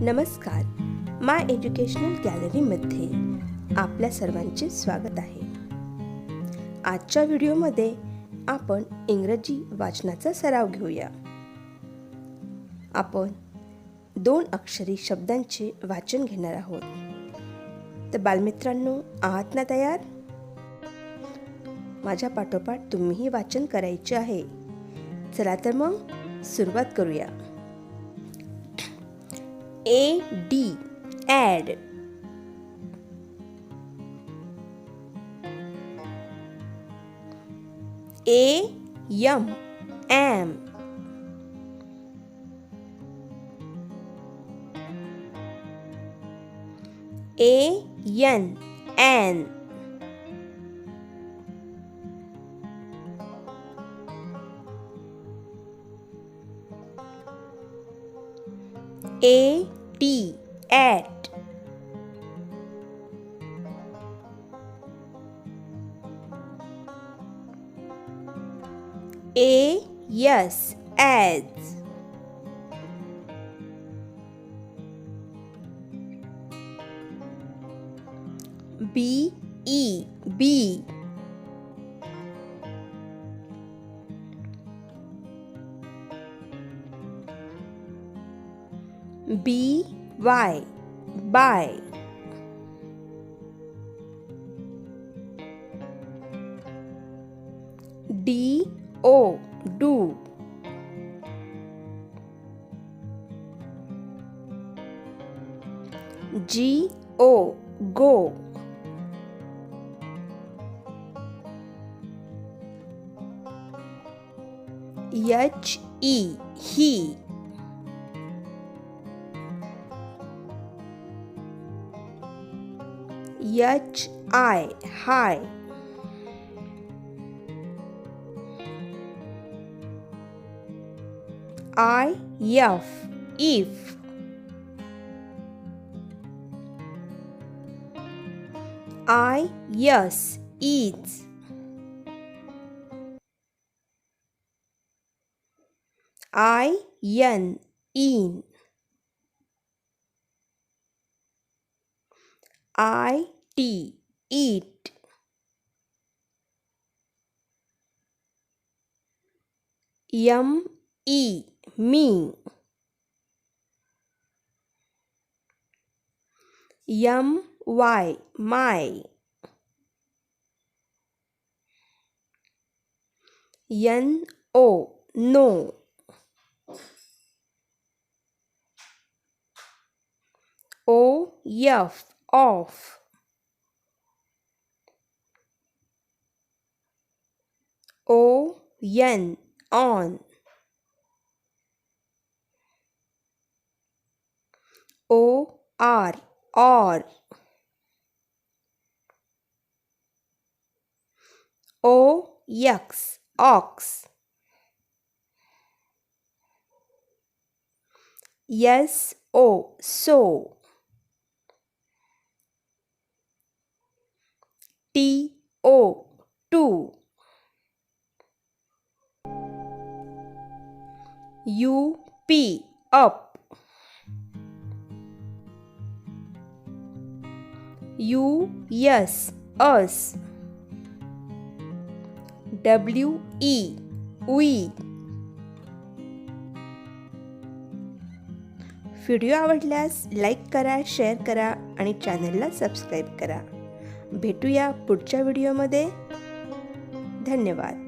नमस्कार, my educational गॅलरीमध्ये आपल्या सर्वांचे स्वागत आहे. आजच्या व्हिडिओमध्ये आपण इंग्रजी वाचनाचा सराव घेऊया. आपण 2 अक्षरी शब्दांचे वाचन घेणार आहोत. तर बालमित्रांनो, आहात ना तयार? माझ्या पाठोपाठ तुम्हीही वाचन करायचे आहे. चला तर मग सुरुवात करूया. AD add, AM am, AN an, AT at, AS as, BE bee, BY by, DO do, GO go, HE he, HI high, IF if, IS is, IN in, IT eat, ME me, MY my, NO no, OF off, ON on, OR or, OX ox, SO so, TO to, UP up, US us, WE we. Video आवडल्यास like करा, share करा आणि चॅनलला subscribe करा. भेटूया पुढच्या व्हिडिओमध्ये. धन्यवाद.